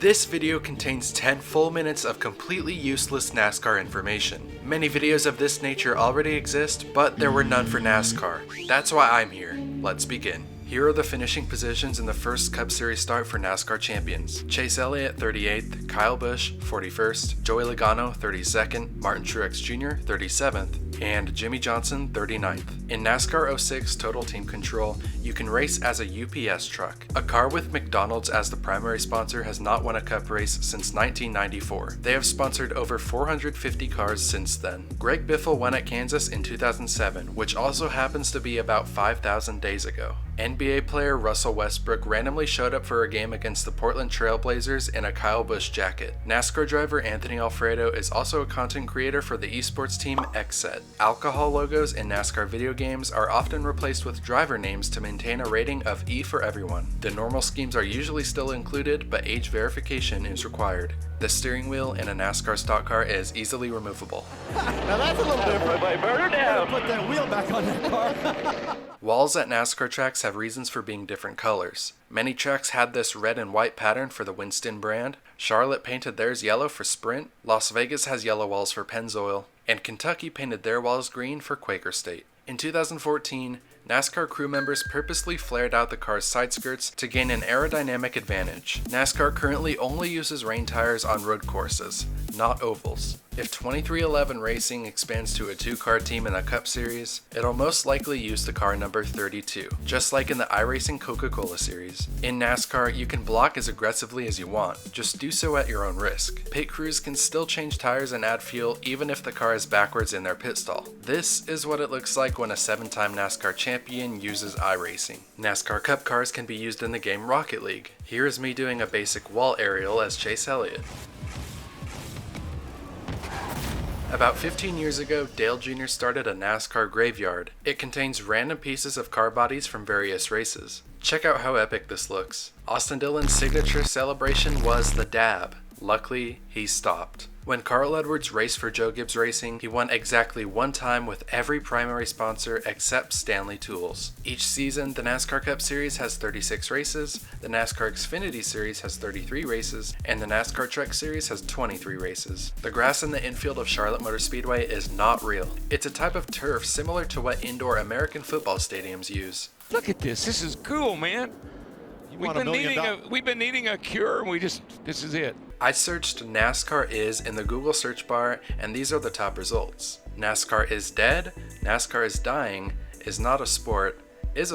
This video contains 10 full minutes of completely useless NASCAR information. Many videos of this nature already exist, but there were none for NASCAR. That's why I'm here. Let's begin. Here are the finishing positions in the first Cup Series start for NASCAR champions. Chase Elliott 38th, Kyle Busch 41st, Joey Logano 32nd, Martin Truex Jr. 37th, and Jimmy Johnson 39th. In NASCAR 06 Total Team Control, you can race as a UPS truck. A car with McDonald's as the primary sponsor has not won a Cup race since 1994. They have sponsored over 450 cars since then. Greg Biffle won at Kansas in 2007, which also happens to be about 5,000 days ago. NBA player Russell Westbrook randomly showed up for a game against the Portland Trail Blazers in a Kyle Busch jacket. NASCAR driver Anthony Alfredo is also a content creator for the esports team XSET. Alcohol logos in NASCAR video games are often replaced with driver names to maintain a rating of E for everyone. The normal schemes are usually still included, but age verification is required. The steering wheel in a NASCAR stock car is easily removable. Now that's a little different. Burn her down. Put that wheel back on that car. Walls at NASCAR tracks have reasons for being different colors. Many tracks had this red and white pattern for the Winston brand. Charlotte painted theirs yellow for Sprint. Las Vegas has yellow walls for Pennzoil. And Kentucky painted their walls green for Quaker State. In 2014, NASCAR crew members purposely flared out the car's side skirts to gain an aerodynamic advantage. NASCAR currently only uses rain tires on road courses, not ovals. If 2311 Racing expands to a two-car team in a Cup Series, it'll most likely use the car number 32, just like in the iRacing Coca-Cola Series. In NASCAR, you can block as aggressively as you want, just do so at your own risk. Pit crews can still change tires and add fuel even if the car is backwards in their pit stall. This is what it looks like when a 7-time NASCAR champion uses iRacing. NASCAR Cup cars can be used in the game Rocket League. Here is me doing a basic wall aerial as Chase Elliott. About 15 years ago, Dale Jr. started a NASCAR graveyard. It contains random pieces of car bodies from various races. Check out how epic this looks. Austin Dillon's signature celebration was the dab. Luckily, he stopped. When Carl Edwards raced for Joe Gibbs Racing, he won exactly one time with every primary sponsor except Stanley Tools. Each season, the NASCAR Cup Series has 36 races, the NASCAR Xfinity Series has 33 races, and the NASCAR Truck Series has 23 races. The grass in the infield of Charlotte Motor Speedway is not real. It's a type of turf similar to what indoor American football stadiums use. Look at this. This is cool, man. We've been needing a cure, and this is it. I searched NASCAR is in the Google search bar, and these are the top results. NASCAR is dead, NASCAR is dying, is not a sport, is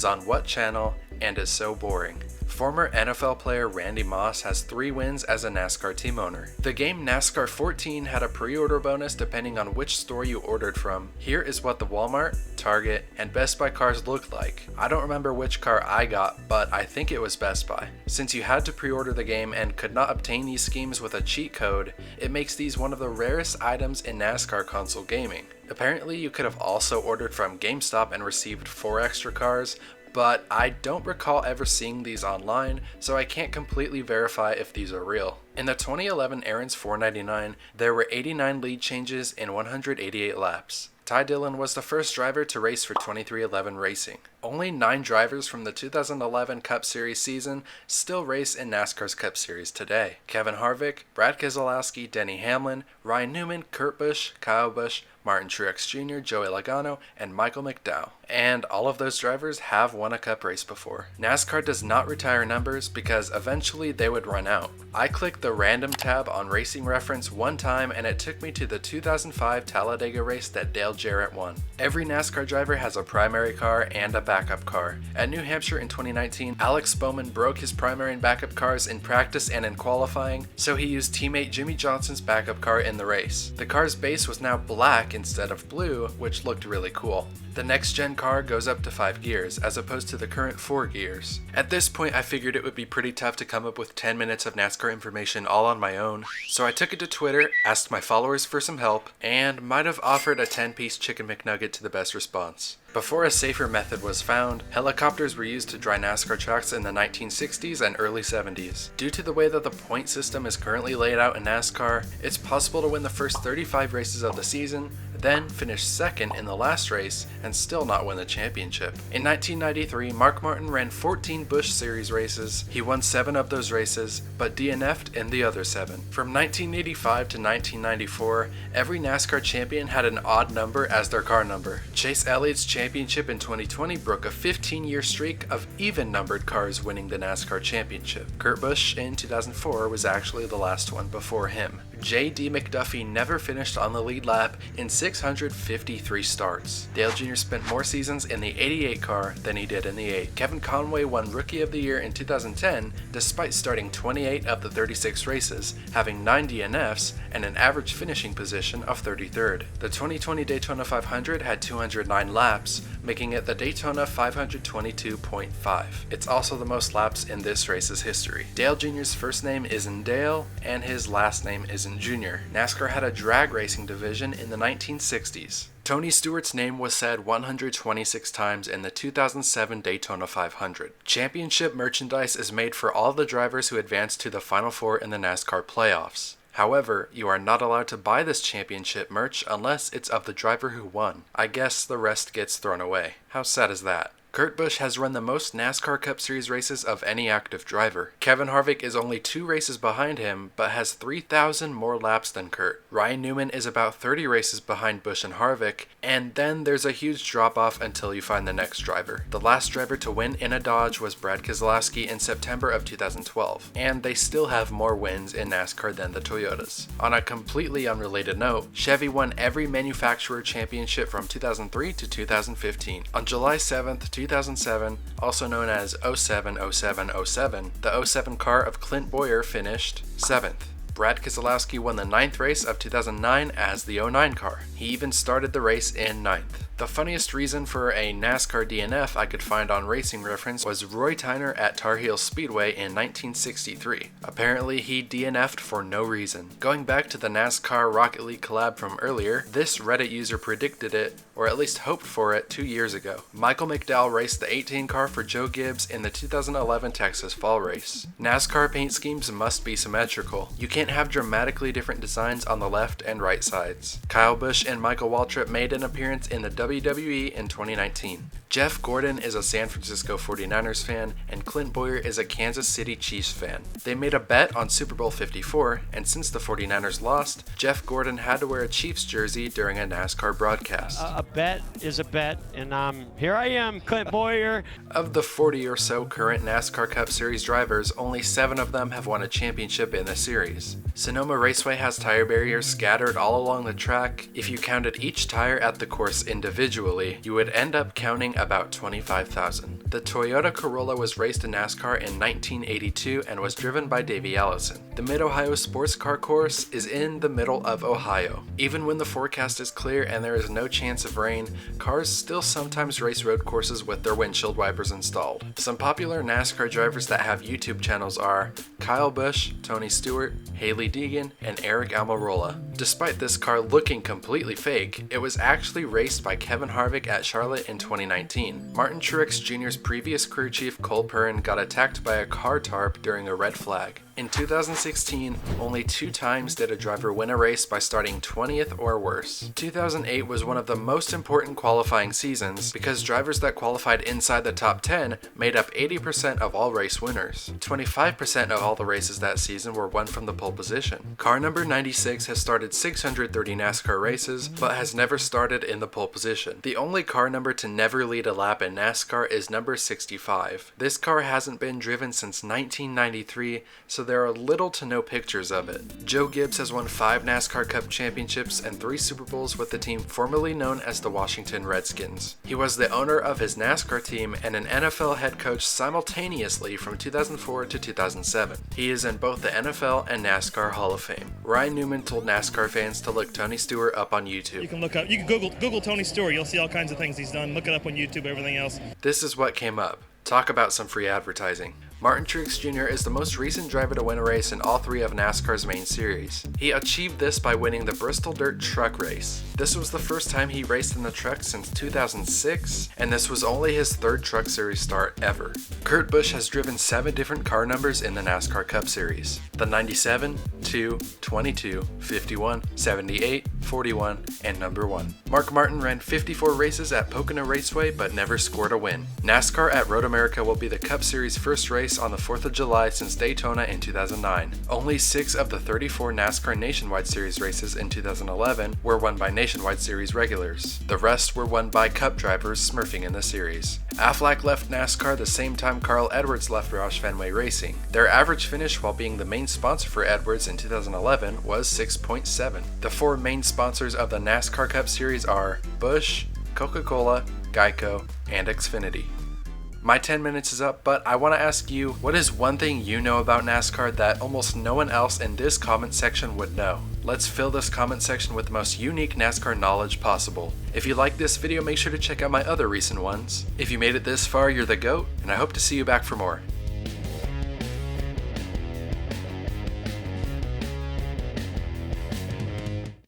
on what channel, and is so boring. Former NFL player Randy Moss has 3 wins as a NASCAR team owner. The game NASCAR 14 had a pre-order bonus depending on which store you ordered from. Here is what the Walmart, Target, and Best Buy cars looked like. I don't remember which car I got, but I think it was Best Buy. Since you had to pre-order the game and could not obtain these schemes with a cheat code, it makes these one of the rarest items in NASCAR console gaming. Apparently you could have also ordered from GameStop and received 4 extra cars, but I don't recall ever seeing these online, so I can't completely verify if these are real. In the 2011 Aaron's 499, there were 89 lead changes in 188 laps. Ty Dillon was the first driver to race for 2311 Racing. Only 9 drivers from the 2011 Cup Series season still race in NASCAR's Cup Series today. Kevin Harvick, Brad Keselowski, Denny Hamlin, Ryan Newman, Kurt Busch, Kyle Busch, Martin Truex Jr., Joey Logano, and Michael McDowell. And all of those drivers have won a Cup race before. NASCAR does not retire numbers because eventually they would run out. I clicked the random tab on Racing Reference one time and it took me to the 2005 Talladega race that Dale Jarrett won. Every NASCAR driver has a primary car and a backup car. At New Hampshire in 2019, Alex Bowman broke his primary and backup cars in practice and in qualifying, so he used teammate Jimmy Johnson's backup car in the race. The car's base was now black instead of blue, which looked really cool. The next gen car goes up to 5 gears, as opposed to the current 4 gears. At this point I figured it would be pretty tough to come up with 10 minutes of NASCAR information all on my own, so I took it to Twitter, asked my followers for some help, and might have offered a 10-piece chicken McNugget to the best response. Before a safer method was found, helicopters were used to dry NASCAR tracks in the 1960s and early 70s. Due to the way that the point system is currently laid out in NASCAR, it's possible to win the first 35 races of the season, then finish second in the last race, and still not win the championship. In 1993, Mark Martin ran 14 Busch Series races. He won 7 of those races, but DNF'd in the other 7. From 1985 to 1994, every NASCAR champion had an odd number as their car number. Chase Elliott's championship in 2020 broke a 15-year streak of even-numbered cars winning the NASCAR championship. Kurt Busch in 2004 was actually the last one before him. J.D. McDuffie never finished on the lead lap in 653 starts. Dale Jr. spent more seasons in the 88 car than he did in the 8. Kevin Conway won Rookie of the Year in 2010 despite starting 28 of the 36 races, having 9 DNFs, and an average finishing position of 33rd. The 2020 Daytona 500 had 209 laps, making it the Daytona 522.5. It's also the most laps in this race's history. Dale Jr.'s first name isn't Dale, and his last name isn't Jr. NASCAR had a drag racing division in the 1960s. Tony Stewart's name was said 126 times in the 2007 Daytona 500. Championship merchandise is made for all the drivers who advance to the Final Four in the NASCAR playoffs. However, you are not allowed to buy this championship merch unless it's of the driver who won. I guess the rest gets thrown away. How sad is that? Kurt Busch has run the most NASCAR Cup Series races of any active driver. Kevin Harvick is only 2 races behind him, but has 3,000 more laps than Kurt. Ryan Newman is about 30 races behind Busch and Harvick, and then there's a huge drop-off until you find the next driver. The last driver to win in a Dodge was Brad Keselowski in September of 2012, and they still have more wins in NASCAR than the Toyotas. On a completely unrelated note, Chevy won every manufacturer championship from 2003 to 2015. On July 7th, 2007, also known as 07-07-07, the 07 car of Clint Bowyer finished 7th. Brad Keselowski won the 9th race of 2009 as the 09 car. He even started the race in 9th. The funniest reason for a NASCAR DNF I could find on Racing Reference was Roy Tyner at Tar Heel Speedway in 1963. Apparently he DNF'd for no reason. Going back to the NASCAR Rocket League collab from earlier, this Reddit user predicted it, or at least hoped for it, 2 years ago. Michael McDowell raced the 18 car for Joe Gibbs in the 2011 Texas Fall Race. NASCAR paint schemes must be symmetrical. You can't have dramatically different designs on the left and right sides. Kyle Busch and Michael Waltrip made an appearance in the WWE in 2019. Jeff Gordon is a San Francisco 49ers fan, and Clint Bowyer is a Kansas City Chiefs fan. They made a bet on Super Bowl 54, and since the 49ers lost, Jeff Gordon had to wear a Chiefs jersey during a NASCAR broadcast. A bet is a bet, and here I am, Clint Bowyer. Of the 40 or so current NASCAR Cup Series drivers, only 7 of them have won a championship in the series. Sonoma Raceway has tire barriers scattered all along the track. If you counted each tire at the course individually, you would end up counting about 25,000. The Toyota Corolla was raced in NASCAR in 1982 and was driven by Davey Allison. The Mid-Ohio Sports Car Course is in the middle of Ohio. Even when the forecast is clear and there is no chance of rain, cars still sometimes race road courses with their windshield wipers installed. Some popular NASCAR drivers that have YouTube channels are Kyle Busch, Tony Stewart, Hailie Deegan, and Eric Almirola. Despite this car looking completely fake, it was actually raced by Kevin Harvick at Charlotte in 2019. Martin Truex Jr.'s previous crew chief Cole Pearn got attacked by a car tarp during a red flag. In 2016, only 2 times did a driver win a race by starting 20th or worse. 2008 was one of the most important qualifying seasons because drivers that qualified inside the top 10 made up 80% of all race winners. 25% of all the races that season were won from the pole position. Car number 96 has started 630 NASCAR races, but has never started in the pole position. The only car number to never lead a lap in NASCAR is number 65. This car hasn't been driven since 1993, so there are little to no pictures of it. Joe Gibbs has won 5 NASCAR Cup championships and 3 Super Bowls with the team formerly known as the Washington Redskins. He was the owner of his NASCAR team and an NFL head coach simultaneously from 2004 to 2007. He is in both the NFL and NASCAR Hall of Fame. Ryan Newman told NASCAR fans to look Tony Stewart up on YouTube. You can Google Tony Stewart, you'll see all kinds of things he's done. Look it up on YouTube, everything else. This is what came up. Talk about some free advertising. Martin Truex Jr. is the most recent driver to win a race in all 3 of NASCAR's main series. He achieved this by winning the Bristol Dirt Truck Race. This was the first time he raced in the truck since 2006, and this was only his 3rd Truck Series start ever. Kurt Busch has driven 7 different car numbers in the NASCAR Cup Series: the 97, 2, 22, 51, 78, 41, and number 1. Mark Martin ran 54 races at Pocono Raceway but never scored a win. NASCAR at Road America will be the Cup Series' first race on the 4th of July since Daytona in 2009. Only 6 of the 34 NASCAR Nationwide Series races in 2011 were won by Nationwide Series regulars. The rest were won by Cup drivers smurfing in the series. Aflac left NASCAR the same time Carl Edwards left Roush Fenway Racing. Their average finish while being the main sponsor for Edwards in 2011 was 6.7. The 4 main sponsors of the NASCAR Cup Series are Busch, Coca-Cola, Geico, and Xfinity. My 10 minutes is up, but I want to ask you, what is one thing you know about NASCAR that almost no one else in this comment section would know? Let's fill this comment section with the most unique NASCAR knowledge possible. If you like this video, make sure to check out my other recent ones. If you made it this far, you're the GOAT, and I hope to see you back for more.